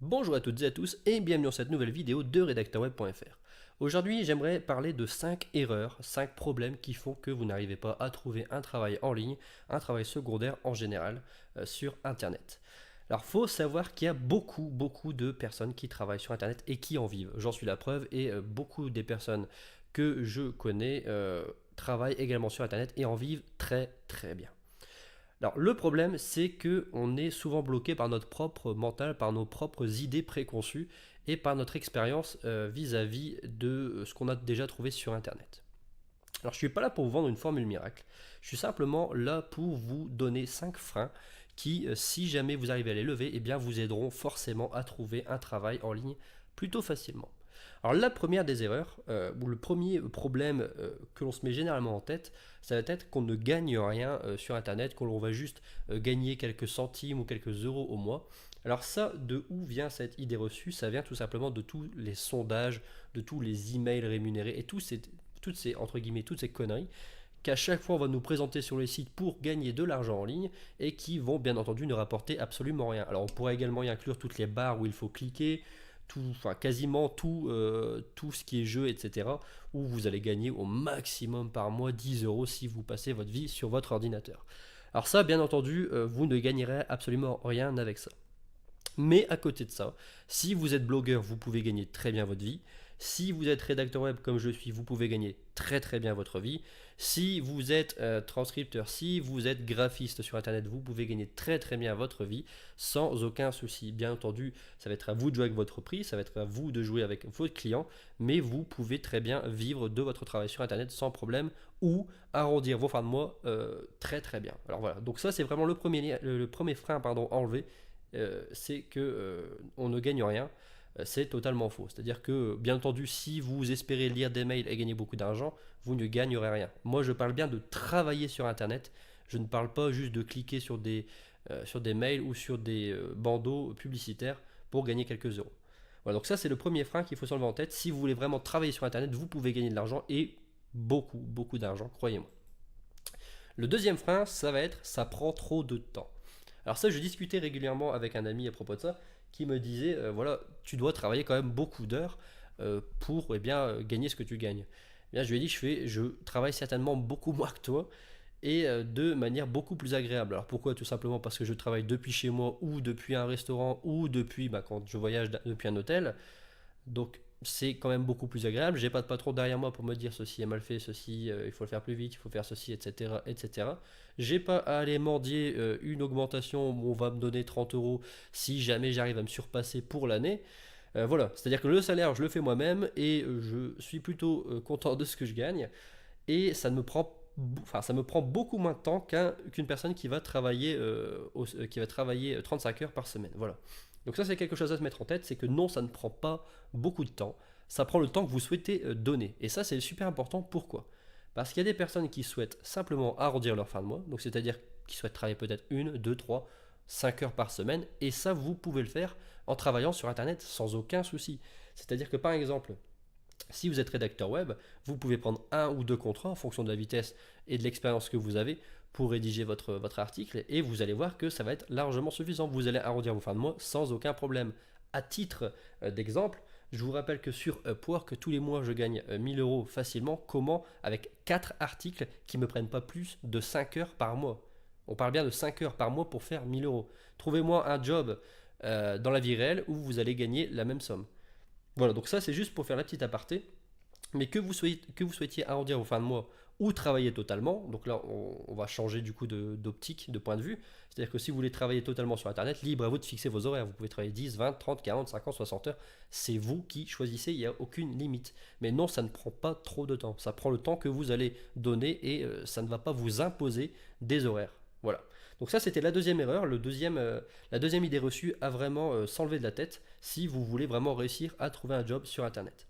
Bonjour à toutes et à tous et bienvenue dans cette nouvelle vidéo de redacteurweb.fr. Aujourd'hui j'aimerais parler de 5 erreurs, 5 problèmes qui font que vous n'arrivez pas à trouver un travail en ligne, un travail secondaire en général sur internet. Alors faut savoir qu'il y a beaucoup de personnes qui travaillent sur internet et qui en vivent. J'en suis la preuve et beaucoup des personnes que je connais travaillent également sur internet et en vivent très bien. Alors le problème c'est que on est souvent bloqué par notre propre mental, par nos propres idées préconçues et par notre expérience vis-à-vis de ce qu'on a déjà trouvé sur internet. Alors je suis pas là pour vous vendre une formule miracle, je suis simplement là pour vous donner 5 freins qui, si jamais vous arrivez à les lever, eh bien vous aideront forcément à trouver un travail en ligne plutôt facilement. Alors la première des erreurs, ou le premier problème que l'on se met généralement en tête, ça va être qu'on ne gagne rien sur Internet, qu'on va juste gagner quelques centimes ou quelques euros au mois. Alors ça, de où vient cette idée reçue? Ça vient tout simplement de tous les sondages, de tous les emails rémunérés et toutes ces, entre guillemets, toutes ces conneries qu'à chaque fois on va nous présenter sur les sites pour gagner de l'argent en ligne et qui vont bien entendu ne rapporter absolument rien. Alors on pourrait également y inclure toutes les barres où il faut cliquer, enfin quasiment tout ce qui est jeu, etc. où vous allez gagner au maximum par mois 10 euros si vous passez votre vie sur votre ordinateur. Alors ça, bien entendu, vous ne gagnerez absolument rien avec ça. Mais à côté de ça, si vous êtes blogueur, vous pouvez gagner très bien votre vie. Si vous êtes rédacteur web comme je suis, vous pouvez gagner très bien votre vie. Si vous êtes transcripteur, si vous êtes graphiste sur internet, vous pouvez gagner très bien votre vie sans aucun souci. Bien entendu, ça va être à vous de jouer avec votre prix, ça va être à vous de jouer avec votre client, mais vous pouvez très bien vivre de votre travail sur internet sans problème ou arrondir vos fins de mois très bien. Alors voilà, donc ça c'est vraiment le premier frein enlevé, c'est que on ne gagne rien. C'est totalement faux. C'est-à-dire que, bien entendu, si vous espérez lire des mails et gagner beaucoup d'argent, vous ne gagnerez rien. Moi, je parle bien de travailler sur Internet. Je ne parle pas juste de cliquer sur des mails ou sur des bandeaux publicitaires pour gagner quelques euros. Voilà, donc ça, c'est le premier frein qu'il faut s'enlever en tête. Si vous voulez vraiment travailler sur Internet, vous pouvez gagner de l'argent et beaucoup d'argent, croyez-moi. Le deuxième frein, ça va être ça prend trop de temps. Alors ça, je discutais régulièrement avec un ami à propos de ça, qui me disait, voilà, tu dois travailler quand même beaucoup d'heures pour gagner ce que tu gagnes. Eh bien, je lui ai dit, je travaille certainement beaucoup moins que toi et de manière beaucoup plus agréable. Alors pourquoi? Tout simplement parce que je travaille depuis chez moi ou depuis un restaurant ou depuis quand je voyage depuis un hôtel. Donc c'est quand même beaucoup plus agréable. J'ai pas de patron derrière moi pour me dire ceci est mal fait, ceci il faut le faire plus vite, il faut faire ceci, etc. J'ai pas à aller mendier une augmentation où on va me donner 30 euros si jamais j'arrive à me surpasser pour l'année. Voilà, c'est-à-dire que le salaire, je le fais moi-même et je suis plutôt content de ce que je gagne et ça me prend beaucoup moins de temps qu'une personne qui va travailler 35 heures par semaine. Voilà. Donc ça c'est quelque chose à se mettre en tête, c'est que non, ça ne prend pas beaucoup de temps, ça prend le temps que vous souhaitez donner. Et ça c'est super important, pourquoi? Parce qu'il y a des personnes qui souhaitent simplement arrondir leur fin de mois, donc c'est-à-dire qui souhaitent travailler peut-être 1, 2, 3, 5 heures par semaine, et ça vous pouvez le faire en travaillant sur internet sans aucun souci. C'est-à-dire que par exemple, si vous êtes rédacteur web, vous pouvez prendre un ou deux contrats en fonction de la vitesse et de l'expérience que vous avez pour rédiger votre article et vous allez voir que ça va être largement suffisant. Vous allez arrondir vos fins de mois sans aucun problème. À titre d'exemple, je vous rappelle que sur Upwork, tous les mois, je gagne 1000 euros facilement. Comment? Avec 4 articles qui ne me prennent pas plus de 5 heures par mois. On parle bien de 5 heures par mois pour faire 1000 euros. Trouvez-moi un job dans la vie réelle où vous allez gagner la même somme. Voilà, donc ça c'est juste pour faire la petite aparté. Mais que vous souhaitiez arrondir vos fins de mois ou travailler totalement, donc là on va changer du coup d'optique, de point de vue. C'est-à-dire que si vous voulez travailler totalement sur Internet, libre à vous de fixer vos horaires. Vous pouvez travailler 10, 20, 30, 40, 50, 60 heures. C'est vous qui choisissez, il n'y a aucune limite. Mais non, ça ne prend pas trop de temps. Ça prend le temps que vous allez donner et ça ne va pas vous imposer des horaires. Voilà. Donc ça c'était la deuxième erreur, la deuxième idée reçue à vraiment s'enlever de la tête si vous voulez vraiment réussir à trouver un job sur Internet.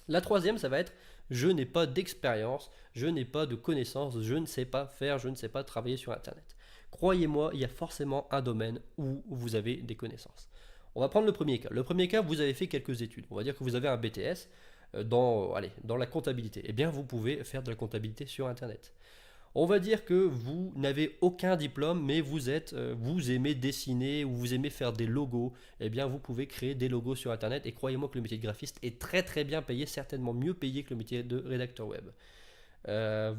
La troisième, ça va être je n'ai pas d'expérience, je n'ai pas de connaissances, je ne sais pas faire, je ne sais pas travailler sur Internet. Croyez-moi, il y a forcément un domaine où vous avez des connaissances. On va prendre le premier cas. Le premier cas, vous avez fait quelques études. On va dire que vous avez un BTS dans la comptabilité. Eh bien, vous pouvez faire de la comptabilité sur Internet. On va dire que vous n'avez aucun diplôme, mais vous aimez dessiner ou vous aimez faire des logos. Eh bien, vous pouvez créer des logos sur Internet. Et croyez-moi que le métier de graphiste est très très bien payé, certainement mieux payé que le métier de rédacteur web.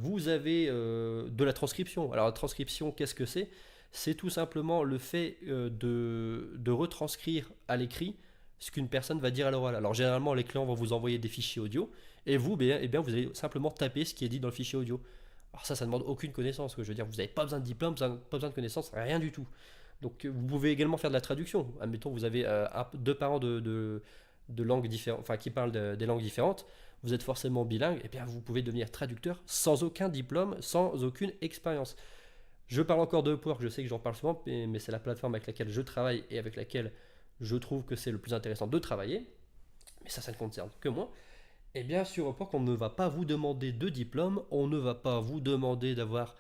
Vous avez de la transcription. Alors la transcription, qu'est-ce que c'est? C'est tout simplement le fait de retranscrire à l'écrit ce qu'une personne va dire à l'oral. Alors généralement, les clients vont vous envoyer des fichiers audio et vous, eh bien, vous allez simplement taper ce qui est dit dans le fichier audio. Alors ça demande aucune connaissance. Je veux dire, vous n'avez pas besoin de diplôme, pas besoin de connaissances, rien du tout. Donc vous pouvez également faire de la traduction. Admettons, vous avez deux parents de langues différentes, enfin qui parlent des langues différentes. Vous êtes forcément bilingue, et bien vous pouvez devenir traducteur sans aucun diplôme, sans aucune expérience. Je parle encore de Upwork, je sais que j'en parle souvent, mais c'est la plateforme avec laquelle je travaille et avec laquelle je trouve que c'est le plus intéressant de travailler. Mais ça ne concerne que moi. Et bien sur Upwork, on ne va pas vous demander de diplôme, on ne va pas vous demander d'avoir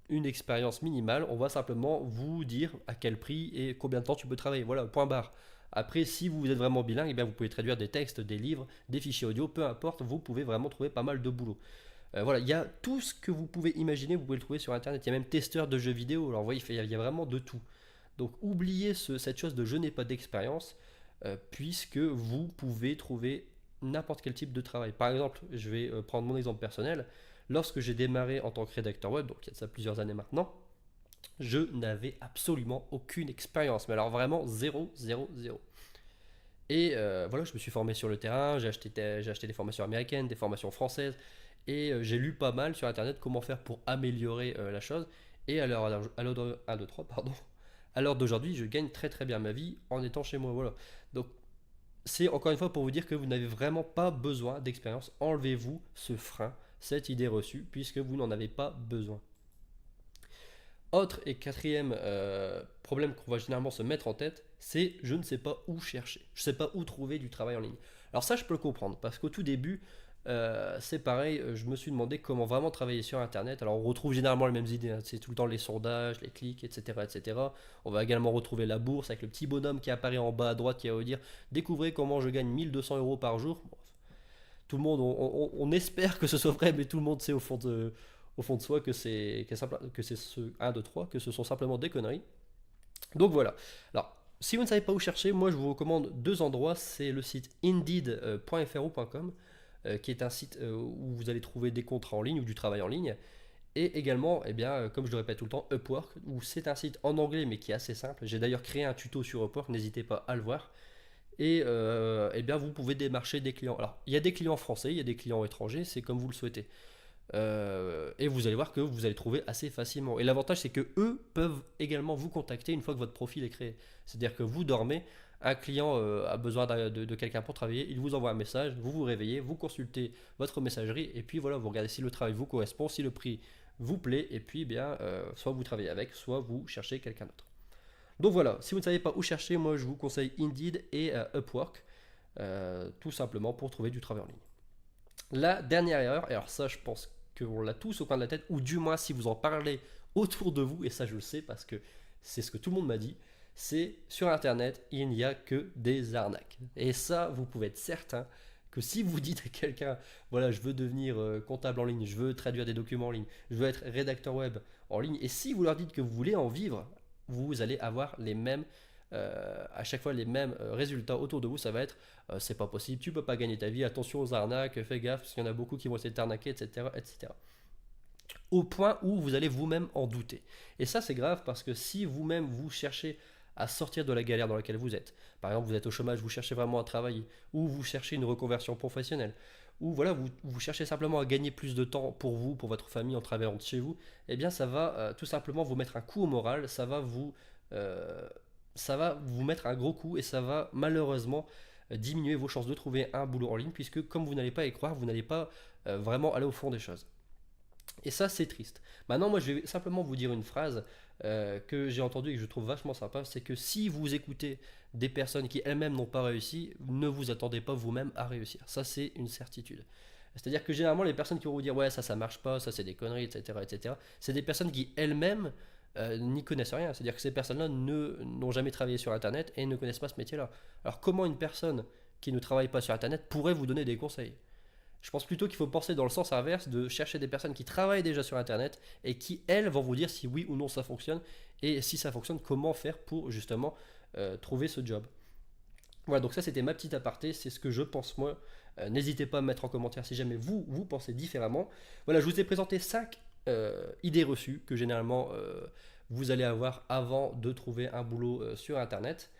une expérience minimale, on va simplement vous dire à quel prix et combien de temps tu peux travailler. Voilà, point barre. Après, si vous êtes vraiment bilingue, eh bien, vous pouvez traduire des textes, des livres, des fichiers audio, peu importe, vous pouvez vraiment trouver pas mal de boulot. Voilà, il y a tout ce que vous pouvez imaginer, vous pouvez le trouver sur Internet. Il y a même testeur de jeux vidéo, alors vous voyez, il y a vraiment de tout. Donc oubliez cette chose de je n'ai pas d'expérience, puisque vous pouvez trouver n'importe quel type de travail. Par exemple, je vais prendre mon exemple personnel. Lorsque j'ai démarré en tant que rédacteur web, donc il y a de ça plusieurs années maintenant, je n'avais absolument aucune expérience, mais alors vraiment zéro, zéro, zéro. Et voilà, je me suis formé sur le terrain, j'ai acheté des formations américaines, des formations françaises, et j'ai lu pas mal sur Internet comment faire pour améliorer la chose. Et à l'heure d'aujourd'hui, je gagne très très bien ma vie en étant chez moi. Voilà. Donc c'est encore une fois pour vous dire que vous n'avez vraiment pas besoin d'expérience. Enlevez-vous ce frein, cette idée reçue, puisque vous n'en avez pas besoin. Autre et quatrième problème qu'on va généralement se mettre en tête, c'est je ne sais pas où chercher, je ne sais pas où trouver du travail en ligne. Alors ça, je peux le comprendre, parce qu'au tout début, c'est pareil, je me suis demandé comment vraiment travailler sur Internet. Alors on retrouve généralement les mêmes idées, hein. C'est tout le temps les sondages, les clics, etc., etc. On va également retrouver la bourse avec le petit bonhomme qui apparaît en bas à droite qui va vous dire découvrez comment je gagne 1200 euros par jour. Bon, tout le monde, on espère que ce soit vrai, mais tout le monde sait au fond de soi que c'est ce 1, 2, 3, que ce sont simplement des conneries. Donc voilà. Alors, si vous ne savez pas où chercher, moi je vous recommande deux endroits. C'est le site indeed.fr ou .com, qui est un site où vous allez trouver des contrats en ligne ou du travail en ligne. Et également, eh bien, comme je le répète tout le temps, Upwork, où c'est un site en anglais mais qui est assez simple. J'ai d'ailleurs créé un tuto sur Upwork, n'hésitez pas à le voir. Et eh bien, vous pouvez démarcher des clients. Alors, il y a des clients français, il y a des clients étrangers, c'est comme vous le souhaitez. Et vous allez voir que vous allez trouver assez facilement. Et l'avantage, c'est que eux peuvent également vous contacter une fois que votre profil est créé. C'est-à-dire que vous dormez, un client a besoin de quelqu'un pour travailler, il vous envoie un message, vous vous réveillez, vous consultez votre messagerie, et puis voilà, vous regardez si le travail vous correspond, si le prix vous plaît, et puis bien, soit vous travaillez avec, soit vous cherchez quelqu'un d'autre. Donc voilà, si vous ne savez pas où chercher, moi je vous conseille Indeed et Upwork, tout simplement pour trouver du travail en ligne. La dernière erreur, et alors ça je pense qu'on l'a tous au coin de la tête, ou du moins si vous en parlez autour de vous, et ça je le sais parce que c'est ce que tout le monde m'a dit, c'est sur Internet, il n'y a que des arnaques. Et ça, vous pouvez être certain que si vous dites à quelqu'un, voilà, je veux devenir comptable en ligne, je veux traduire des documents en ligne, je veux être rédacteur web en ligne, et si vous leur dites que vous voulez en vivre, vous allez avoir les mêmes à chaque fois les mêmes résultats autour de vous. Ça va être c'est pas possible, tu peux pas gagner ta vie, attention aux arnaques, fais gaffe parce qu'il y en a beaucoup qui vont essayer de t'arnaquer, etc., etc. Au point où vous allez vous-même en douter. Et ça c'est grave parce que si vous-même vous cherchez à sortir de la galère dans laquelle vous êtes, par exemple vous êtes au chômage, vous cherchez vraiment à travailler, ou vous cherchez une reconversion professionnelle, ou voilà, vous cherchez simplement à gagner plus de temps pour vous, pour votre famille en travaillant de chez vous, eh bien ça va tout simplement vous mettre un coup au moral, ça va vous mettre un gros coup et ça va malheureusement diminuer vos chances de trouver un boulot en ligne puisque comme vous n'allez pas y croire, vous n'allez pas vraiment aller au fond des choses. Et ça c'est triste. Maintenant moi je vais simplement vous dire une phrase que j'ai entendue et que je trouve vachement sympa, c'est que si vous écoutez des personnes qui elles-mêmes n'ont pas réussi, ne vous attendez pas vous-même à réussir. Ça c'est une certitude. C'est-à-dire que généralement les personnes qui vont vous dire ouais ça marche pas, ça c'est des conneries, etc., etc., c'est des personnes qui elles-mêmes n'y connaissent rien. C'est-à-dire que ces personnes-là n'ont jamais travaillé sur Internet et ne connaissent pas ce métier-là. Alors comment une personne qui ne travaille pas sur Internet pourrait vous donner des conseils? Je pense plutôt qu'il faut penser dans le sens inverse, de chercher des personnes qui travaillent déjà sur Internet et qui, elles, vont vous dire si oui ou non ça fonctionne, et si ça fonctionne, comment faire pour justement trouver ce job. Voilà, donc ça c'était ma petite aparté, c'est ce que je pense moi. N'hésitez pas à me mettre en commentaire si jamais vous pensez différemment. Voilà, je vous ai présenté 5 idées reçues que généralement vous allez avoir avant de trouver un boulot sur Internet.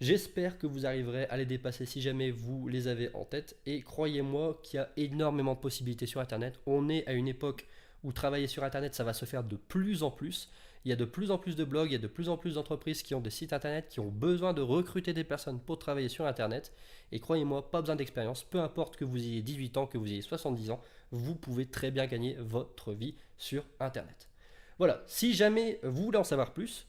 J'espère que vous arriverez à les dépasser si jamais vous les avez en tête. Et croyez-moi qu'il y a énormément de possibilités sur Internet. On est à une époque où travailler sur Internet, ça va se faire de plus en plus. Il y a de plus en plus de blogs, il y a de plus en plus d'entreprises qui ont des sites Internet, qui ont besoin de recruter des personnes pour travailler sur Internet. Et croyez-moi, pas besoin d'expérience. Peu importe que vous ayez 18 ans, que vous ayez 70 ans, vous pouvez très bien gagner votre vie sur Internet. Voilà, si jamais vous voulez en savoir plus,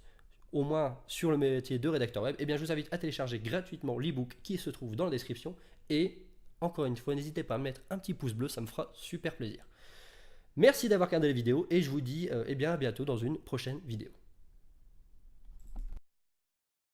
au moins sur le métier de rédacteur web, eh bien je vous invite à télécharger gratuitement l'ebook qui se trouve dans la description. Et encore une fois, n'hésitez pas à mettre un petit pouce bleu, ça me fera super plaisir. Merci d'avoir regardé la vidéo et je vous dis eh bien à bientôt dans une prochaine vidéo.